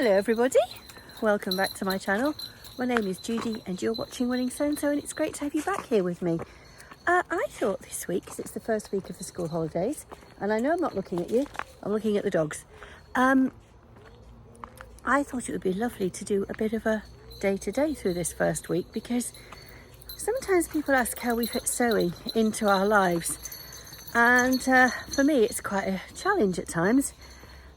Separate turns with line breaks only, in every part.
Hello everybody, welcome back to my channel. My name is Judi and you're watching Running Sewn, and it's great to have you back here with me. I thought this week, because it's the first week of the school holidays, and I know I'm not looking at you, I'm looking at the dogs. I thought it would be lovely to do a bit of a day-to-day through this first week, because sometimes people ask how we fit sewing into our lives, and for me it's quite a challenge at times.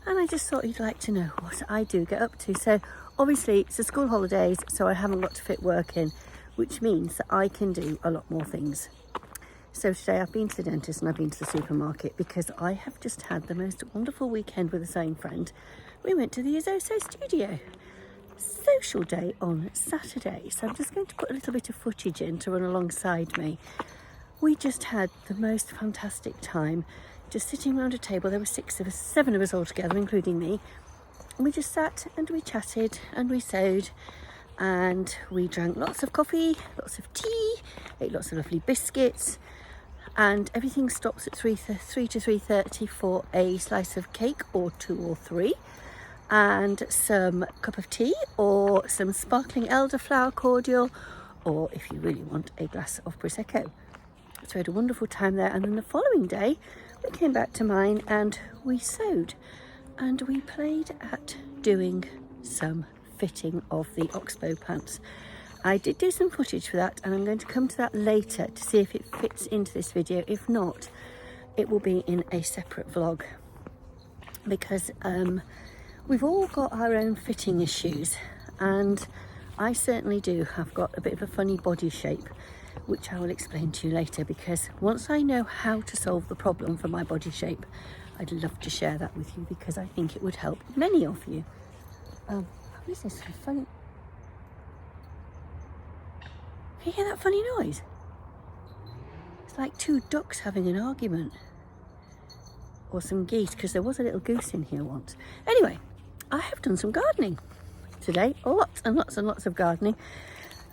And I just thought you'd like to know what I do get up to. So obviously it's the school holidays, so I haven't got to fit work in, which means that I can do a lot more things. So today I've been to the dentist and I've been to the supermarket because I have just had the most wonderful weekend with a sewing friend. We went to the Izoso studio. Social day on Saturday. So I'm just going to put a little bit of footage in to run alongside me. We just had the most fantastic time. Just sitting around a table. There were 7 of us all together, including me. And we just sat and we chatted and we sewed and we drank lots of coffee, lots of tea, ate lots of lovely biscuits, and everything stops at 3 to 3:30 for a slice of cake or 2 or 3 and some cup of tea or some sparkling elderflower cordial, or if you really want, a glass of Prosecco. So we had a wonderful time there, and then the following day we came back to mine and we sewed and we played at doing some fitting of the oxbow pants. I did do some footage for that and I'm going to come to that later to see if it fits into this video. If not, it will be in a separate vlog, because we've all got our own fitting issues, and I certainly do have got a bit of a funny body shape, which I will explain to you later, because once I know how to solve the problem for my body shape, I'd love to share that with you, because I think it would help many of you. What is this funny? Can you hear that funny noise? It's like 2 ducks having an argument, or some geese, because there was a little goose in here once. Anyway, I have done some gardening today, lots and lots and lots of gardening.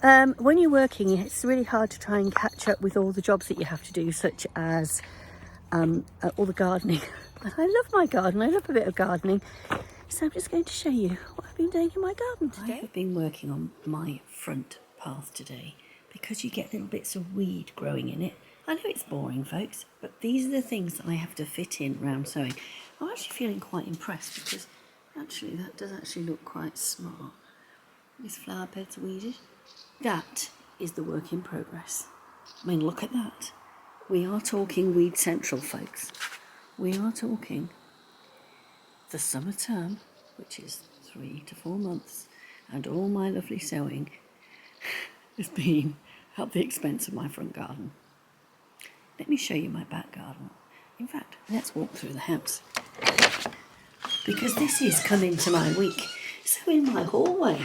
When you're working, it's really hard to try and catch up with all the jobs that you have to do, such as all the gardening. And I love my garden, I love a bit of gardening. So I'm just going to show you what I've been doing in my garden today. I have been working on my front path today, because you get little bits of weed growing in it. I know it's boring, folks, but these are the things that I have to fit in round sewing. I'm actually feeling quite impressed, because actually that does actually look quite smart. This flower bed's weeded. That is the work in progress. I mean, look at that. We are talking weed central, folks. We are talking the summer term, which is 3 to 4 months, and all my lovely sewing has been at the expense of my front garden. Let me show you my back garden. In fact, let's walk through the house, because this is coming to my week. So in my hallway,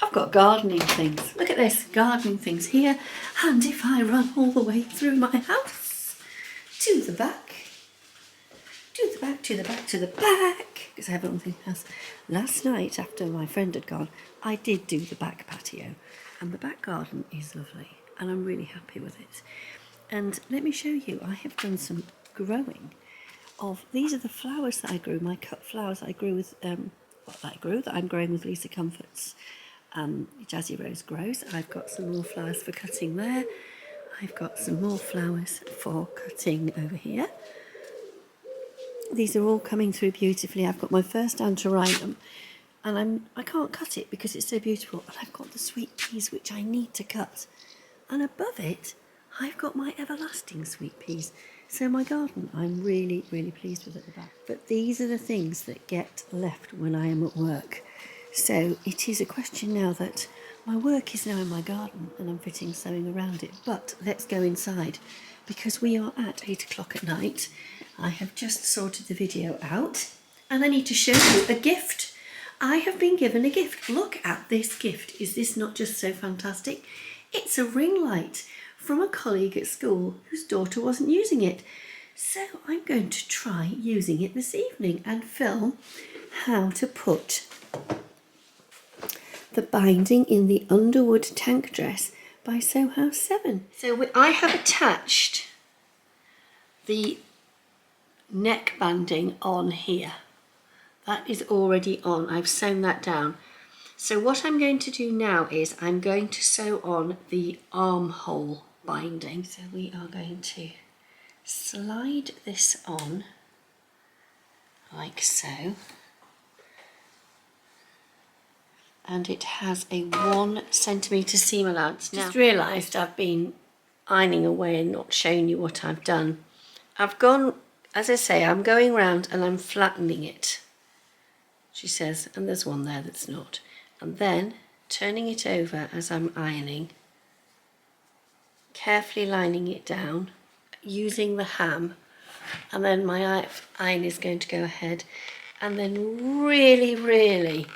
I've got gardening things. Look at this, gardening things here. And if I run all the way through my house to the back, to the back, to the back, to the back, because I have everything else. Last night, after my friend had gone, I did do the back patio, and the back garden is lovely, and I'm really happy with it. And let me show you, I have done some growing of, these are the flowers that I grew, my cut flowers I grew with, that I'm growing with Lisa Comfort's Jazzy Rose Grows. I've got some more flowers for cutting there. I've got some more flowers for cutting over here. These are all coming through beautifully. I've got my first antirrhinum, and I can't cut it because it's so beautiful. And I've got the sweet peas, which I need to cut. And above it, I've got my everlasting sweet peas. So my garden, I'm really, really pleased with at the back. But these are the things that get left when I am at work. So it is a question now that my work is now in my garden and I'm fitting sewing around it. But let's go inside, because we are at 8 o'clock at night. I have just sorted the video out and I need to show you a gift. I have been given a gift. Look at this gift. Is this not just so fantastic? It's a ring light from a colleague at school whose daughter wasn't using it. So I'm going to try using it this evening and film how to put the binding in the Underwood tank dress by Sew House 7. So I have attached the neck banding on here. That is already on. I've sewn that down. So what I'm going to do now is I'm going to sew on the armhole binding. So we are going to slide this on like so. And it has a 1 centimetre seam allowance. Now, just realised I've been ironing away and not showing you what I've done. I've gone, as I say, I'm going round and I'm flattening it, she says, and there's one there that's not. And then turning it over as I'm ironing, carefully lining it down, using the ham, and then my iron is going to go ahead, and then really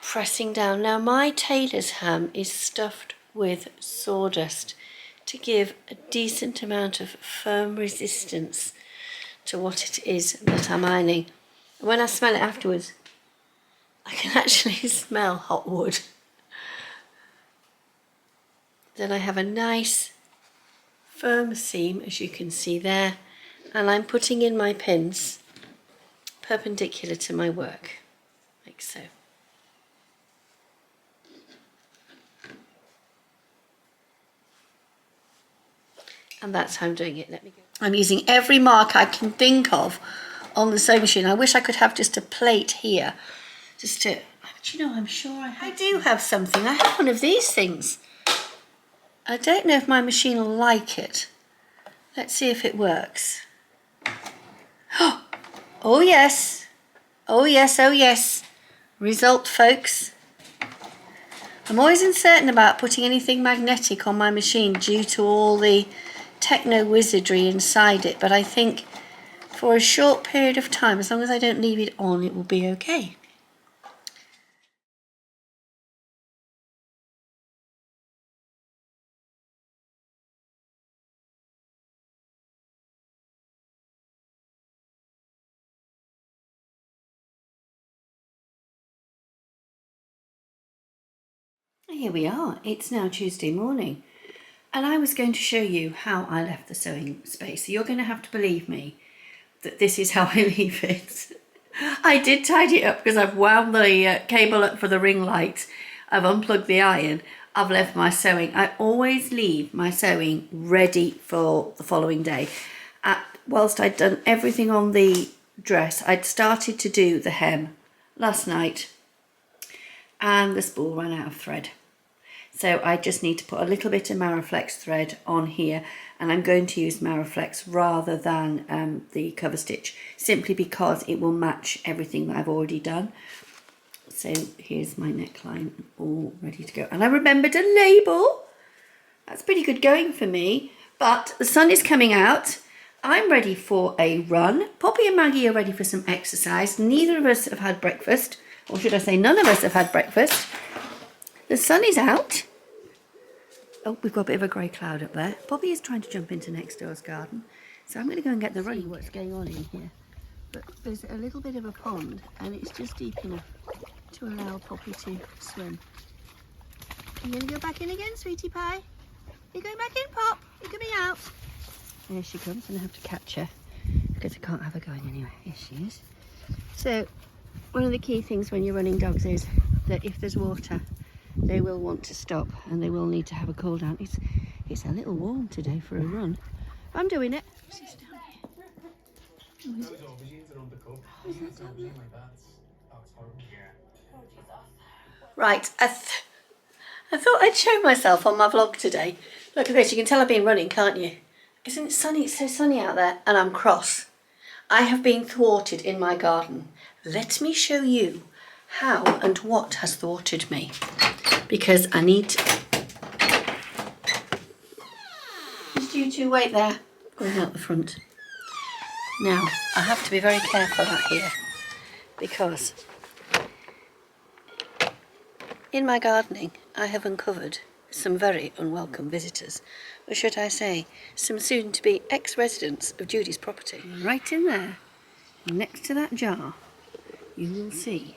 pressing down. Now my tailor's ham is stuffed with sawdust to give a decent amount of firm resistance to what it is that I'm ironing. And when I smell it afterwards, I can actually smell hot wood. Then I have a nice firm seam, as you can see there, and I'm putting in my pins perpendicular to my work, like so. And that's how I'm doing it. Let me go. I'm using every mark I can think of on the sewing machine. I wish I could have just a plate here, just to, but you know, I'm sure I do have something. I have one of these things. I don't know if my machine will like it. Let's see if it works. Oh yes, oh yes, oh yes. Result, folks. I'm always uncertain about putting anything magnetic on my machine due to all the techno wizardry inside it, but I think for a short period of time, as long as I don't leave it on, it will be okay. Here we are. It's now Tuesday morning, and I was going to show you how I left the sewing space. So you're going to have to believe me that this is how I leave it. I did tidy it up because I've wound the cable up for the ring light. I've unplugged the iron. I've left my sewing. I always leave my sewing ready for the following day. Whilst I'd done everything on the dress, I'd started to do the hem last night and the spool ran out of thread. So I just need to put a little bit of Maraflex thread on here, and I'm going to use Maraflex rather than the cover stitch, simply because it will match everything that I've already done. So here's my neckline all ready to go. And I remembered a label. That's pretty good going for me. But the sun is coming out. I'm ready for a run. Poppy and Maggie are ready for some exercise. Neither of us have had breakfast, or should I say none of us have had breakfast. The sun is out. Oh, we've got a bit of a grey cloud up there. Poppy is trying to jump into next door's garden. So I'm going to go and get the running, what's going on in here. But there's a little bit of a pond, and it's just deep enough to allow Poppy to swim. Are you going to go back in again, sweetie pie? You're going back in, Pop? You're coming out? There she comes, and I have to catch her because I can't have her going anywhere. Here she is. So one of the key things when you're running dogs is that if there's water, they will want to stop and they will need to have a cool down. It's a little warm today for a run. I'm doing it. She's down here. Oh, is it? Oh, is that down here? Right, I thought I'd show myself on my vlog today. Look at this, you can tell I've been running, can't you? Isn't it sunny? It's so sunny out there, and I'm cross. I have been thwarted in my garden. Let me show you how and what has thwarted me, because I need to... Just you two wait there, going out the front. Now, I have to be very careful out here, because in my gardening I have uncovered some very unwelcome visitors, or should I say, some soon-to-be ex-residents of Judi's property. Right in there, next to that jar, you will see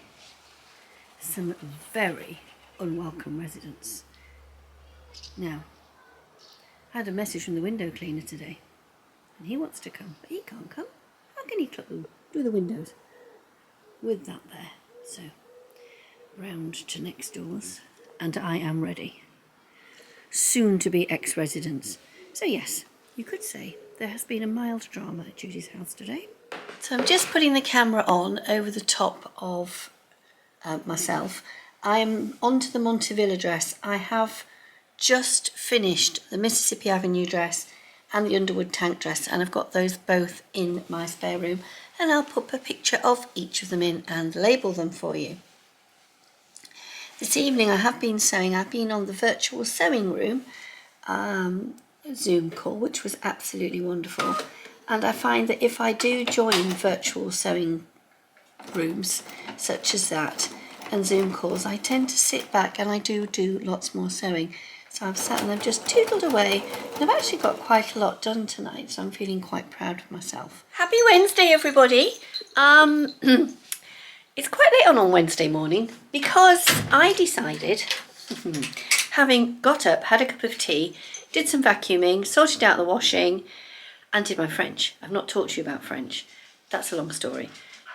some very unwelcome residents. Now, I had a message from the window cleaner today, and he wants to come, but he can't come. How can he do the windows? with that there. So round to next doors, and I am ready. Soon to be ex-residents. So yes, you could say there has been a mild drama at Judy's house today. So I'm just putting the camera on over the top of myself. I'm onto the Montavilla dress. I have just finished the Mississippi Avenue dress and the Underwood tank dress, and I've got those both in my spare room, and I'll put a picture of each of them in and label them for you. This evening I have been sewing. I've been on the virtual sewing room Zoom call, which was absolutely wonderful, and I find that if I do join virtual sewing rooms such as that and Zoom calls, I tend to sit back and I do lots more sewing. So I've sat and I've just toodled away, and I've actually got quite a lot done tonight, so I'm feeling quite proud of myself. Happy Wednesday, everybody. It's quite late on Wednesday morning because I decided, having got up, had a cup of tea, did some vacuuming, sorted out the washing, and did my French. I've not talked to you about French. That's a long story.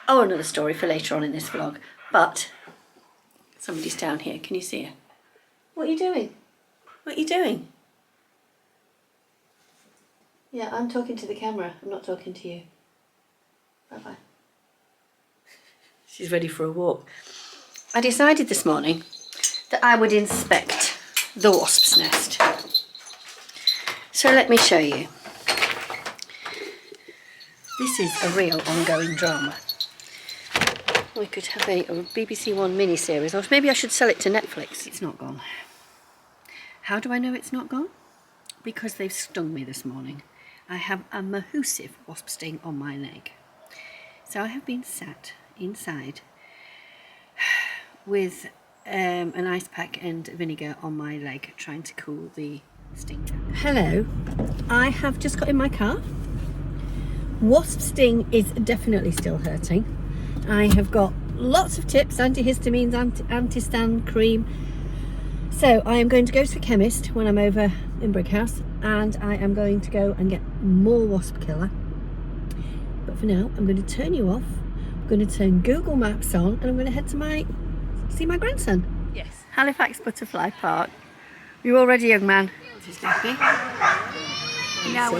Oh, another story for later on in this vlog. But somebody's down here. Can you see her? What are you doing? What are you doing? Yeah, I'm talking to the camera. I'm not talking to you. Bye-bye. She's ready for a walk. I decided this morning that I would inspect the wasp's nest. So let me show you. This is a real ongoing drama. We could have a BBC One mini-series, or maybe I should sell it to Netflix. It's not gone. How do I know it's not gone? Because they've stung me this morning. I have a massive wasp sting on my leg. So I have been sat inside with an ice pack and vinegar on my leg, trying to cool the sting down. Hello, I have just got in my car. Wasp sting is definitely still hurting. I have got lots of tips, antihistamines, anti-stan cream. So I am going to go to the chemist when I'm over in Brickhouse, and I am going to go and get more wasp killer. But for now, I'm going to turn you off. I'm going to turn Google Maps on, and I'm going to head to see my grandson. Yes, Halifax Butterfly Park. You all ready, young man? Just happy. Now.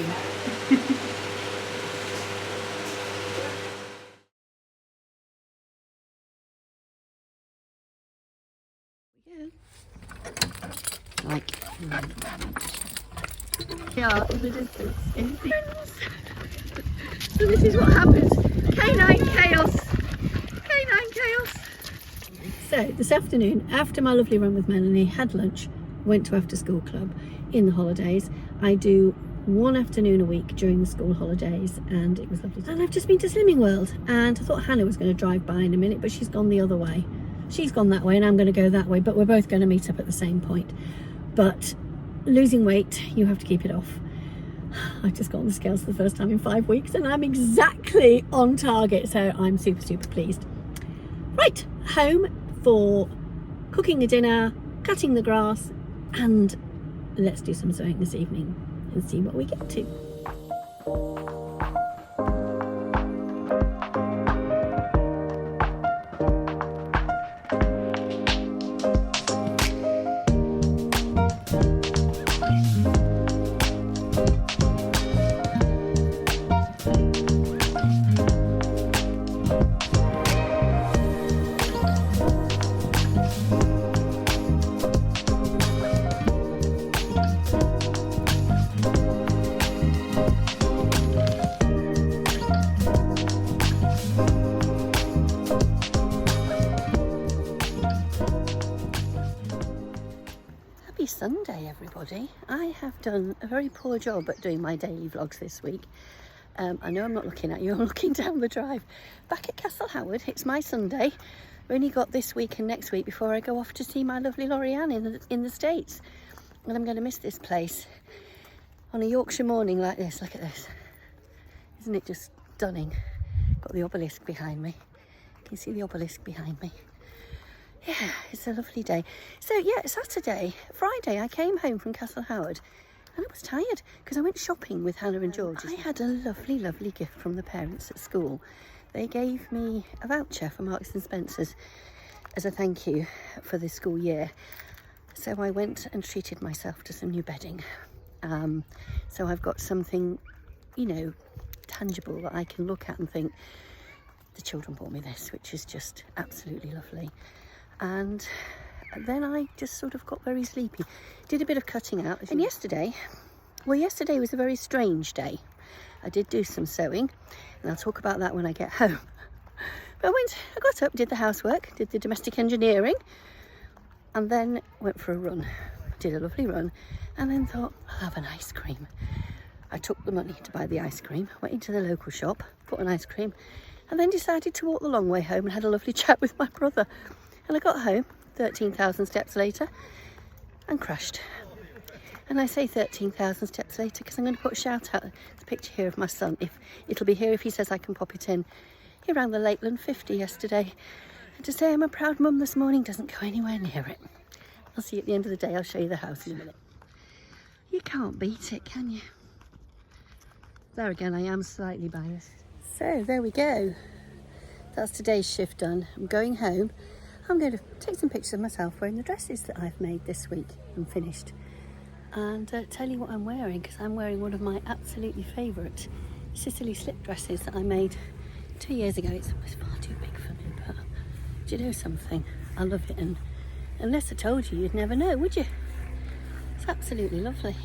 Like, yeah, in the distance. So this is what happens. Canine chaos. Canine chaos. So this afternoon, after my lovely run with Melanie, had lunch, went to after school club in the holidays. I do one afternoon a week during the school holidays, and it was lovely. And I've just been to Slimming World, and I thought Hannah was going to drive by in a minute, but she's gone the other way. She's gone that way and I'm going to go that way, but we're both going to meet up at the same point. But losing weight, you have to keep it off. I just got on the scales for the first time in 5 weeks, and I'm exactly on target, so I'm super, super pleased. Right, home for cooking a dinner, cutting the grass, and let's do some sewing this evening and see what we get to. Sunday, everybody. I have done a very poor job at doing my daily vlogs this week. I know I'm not looking at you, I'm looking down the drive. Back at Castle Howard, it's my Sunday. I've only got this week and next week before I go off to see my lovely Lorianne in the States. And I'm going to miss this place on a Yorkshire morning like this. Look at this. Isn't it just stunning? Got the obelisk behind me. Can you see the obelisk behind me? Yeah, it's a lovely day. So yeah, Friday, I came home from Castle Howard and I was tired because I went shopping with Hannah and George. I had a lovely, lovely gift from the parents at school. they gave me a voucher for Marks and Spencer's as a thank you for the school year. So I went and treated myself to some new bedding. So I've got something, you know, tangible that I can look at and think, the children bought me this, which is just absolutely lovely. And then I just sort of got very sleepy. Did a bit of cutting out. And yesterday was a very strange day. I did do some sewing, and I'll talk about that when I get home. But I got up, did the housework, did the domestic engineering, and then went for a run. Did a lovely run, and then thought, I'll have an ice cream. I took the money to buy the ice cream, went into the local shop, bought an ice cream, and then decided to walk the long way home and had a lovely chat with my brother. And I got home 13,000 steps later and crashed. And I say 13,000 steps later because I'm going to put a shout out, the picture here of my son. If it'll be here if he says I can pop it in. He rang the Lakeland 50 yesterday. And to say I'm a proud mum this morning doesn't go anywhere near it. I'll see you at the end of the day. I'll show you the house in a minute. You can't beat it, can you? There again, I am slightly biased. So there we go. That's today's shift done. I'm going home. I'm going to take some pictures of myself wearing the dresses that I've made this week and finished. And tell you what I'm wearing, because I'm wearing one of my absolutely favourite Sicily slip dresses that I made 2 years ago. It's far too big for me, but do you know something? I love it, and unless I told you, you'd never know, would you? It's absolutely lovely.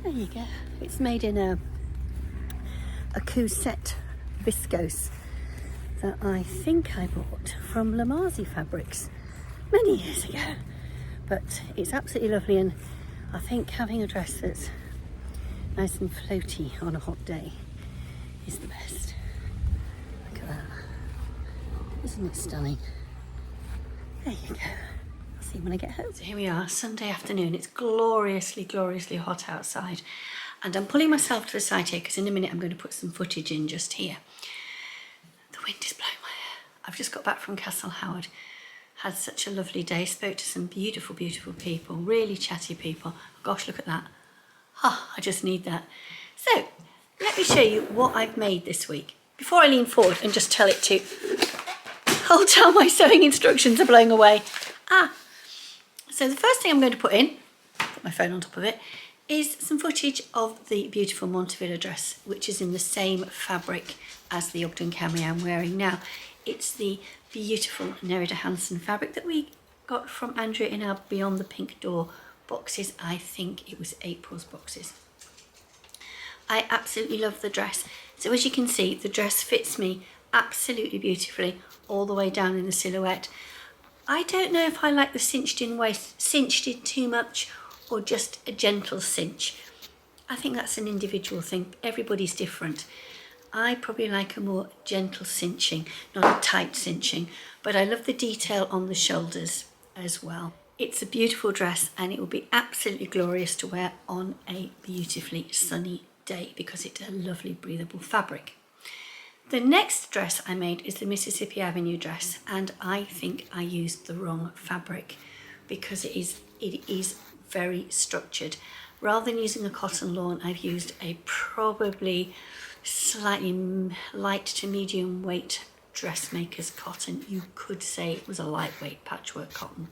There you go. It's made in a cousette viscose that I think I bought from Lamarzi Fabrics many years ago. But it's absolutely lovely, and I think having a dress that's nice and floaty on a hot day is the best. Look at that. Isn't it stunning? There you go. I'll see you when I get home. So here we are, Sunday afternoon. It's gloriously, gloriously hot outside. And I'm pulling myself to the side here because in a minute I'm going to put some footage in just here. The wind is blowing my hair. I've just got back from Castle Howard. Had such a lovely day, spoke to some beautiful, beautiful people, really chatty people. Gosh, look at that. I just need that. So, let me show you what I've made this week. Before I lean forward and just tell it to hold down, my sewing instructions are blowing away. So the first thing I'm going to put in, put my phone on top of it, is some footage of the beautiful Montavilla dress, which is in the same fabric as the Ogden Cami I'm wearing now. It's the beautiful Nerida Hansen fabric that we got from Andrea in our Beyond the Pink Door boxes. I think it was April's boxes. I absolutely love the dress. So as you can see, the dress fits me absolutely beautifully all the way down in the silhouette. I don't know if I like the cinched in waist, cinched it too much, or just a gentle cinch. I think that's an individual thing. Everybody's different. I probably like a more gentle cinching, not a tight cinching, but I love the detail on the shoulders as well. It's a beautiful dress, and it will be absolutely glorious to wear on a beautifully sunny day because it's a lovely breathable fabric. The next dress I made is the Mississippi Avenue dress, and I think I used the wrong fabric because it is very structured. Rather than using a cotton lawn, I've used a probably slightly light to medium weight dressmaker's cotton. You could say it was a lightweight patchwork cotton.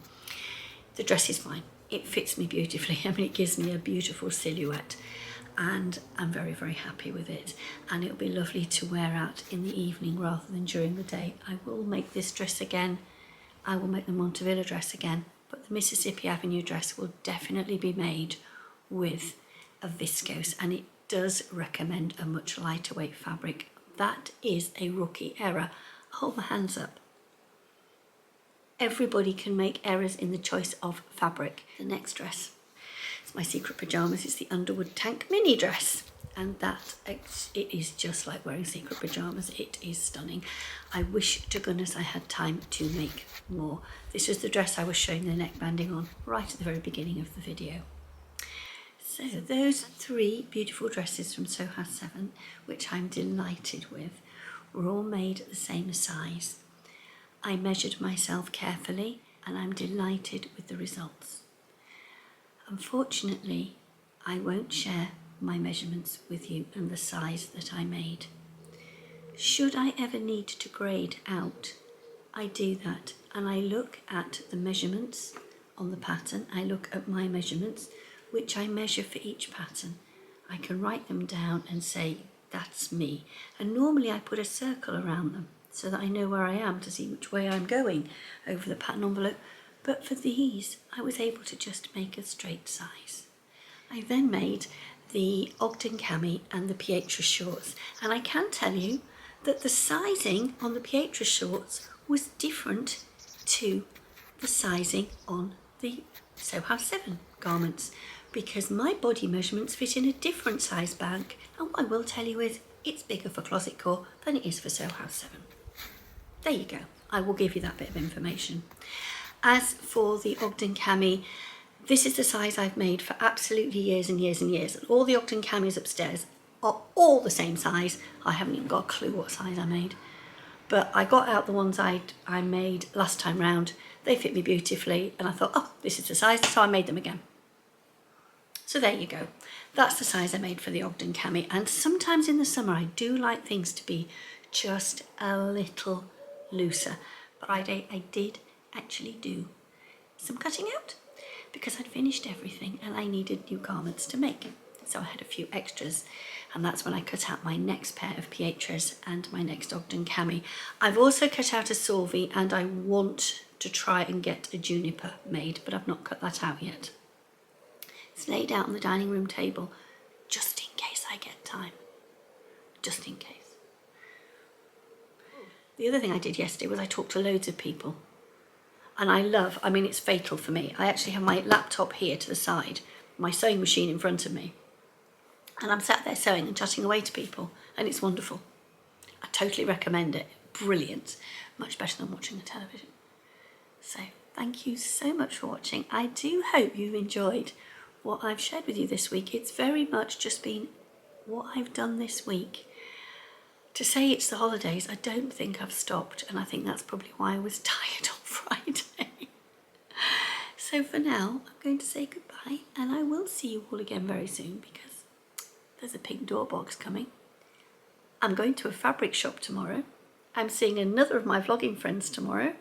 The dress is fine. It fits me beautifully. I mean, it gives me a beautiful silhouette, and I'm very, very happy with it. And it'll be lovely to wear out in the evening rather than during the day. I will make this dress again. I will make the Montavilla dress again, but the Mississippi Avenue dress will definitely be made with a viscose, and it does recommend a much lighter weight fabric. That is a rookie error. Hold my hands up. Everybody can make errors in the choice of fabric. The next dress, it's my secret pyjamas. It's the Underwood Tank mini dress, and it is just like wearing secret pyjamas. It is stunning. I wish to goodness I had time to make more. This was the dress I was showing the neck banding on right at the very beginning of the video. So those three beautiful dresses from Sew 7, which I'm delighted with, were all made the same size. I measured myself carefully, and I'm delighted with the results. Unfortunately, I won't share my measurements with you and the size that I made, should I ever need to grade out, I do that, and I look at the measurements on the pattern. I look at my measurements, which I measure for each pattern. I can write them down and say, that's me. And normally I put a circle around them so that I know where I am to see which way I'm going over the pattern envelope. But for these, I was able to just make a straight size. I then made the Ogden Cami and the Pietra shorts, and I can tell you that the sizing on the Pietra shorts was different to the sizing on the Sew House 7 garments, because my body measurements fit in a different size bag, and what I will tell you is it's bigger for Closet Core than it is for Sew House 7. There you go, I will give you that bit of information. As for the Ogden Cami, this is the size I've made for absolutely years and years and years. And all the Ogden Camis upstairs are all the same size. I haven't even got a clue what size I made. But I got out the ones I made last time round. They fit me beautifully. And I thought, oh, this is the size. So I made them again. So there you go. That's the size I made for the Ogden Cami. And sometimes in the summer, I do like things to be just a little looser. Friday, I did actually do some cutting out, because I'd finished everything and I needed new garments to make. So I had a few extras, and that's when I cut out my next pair of Pietras and my next Ogden Cami. I've also cut out a Solvi, and I want to try and get a Juniper made, but I've not cut that out yet. It's laid out on the dining room table just in case I get time. Just in case. The other thing I did yesterday was I talked to loads of people. And I mean, it's fatal for me. I actually have my laptop here to the side, my sewing machine in front of me. And I'm sat there sewing and chatting away to people, and it's wonderful. I totally recommend it. Brilliant. Much better than watching the television. So, thank you so much for watching. I do hope you've enjoyed what I've shared with you this week. It's very much just been what I've done this week. To say it's the holidays, I don't think I've stopped, and I think that's probably why I was tired on Friday. So for now, I'm going to say goodbye, and I will see you all again very soon, because there's a pink door box coming. I'm going to a fabric shop tomorrow. I'm seeing another of my vlogging friends tomorrow.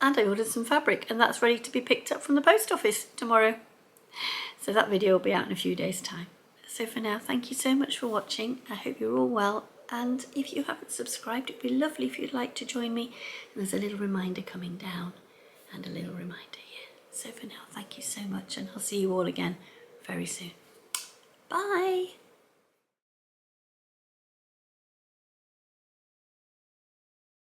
And I ordered some fabric, and that's ready to be picked up from the post office tomorrow. So that video will be out in a few days' time. So for now, thank you so much for watching. I hope you're all well, and if you haven't subscribed, it'd be lovely if you'd like to join me. And there's a little reminder coming down and a little reminder here. So for now, thank you so much, and I'll see you all again very soon. Bye!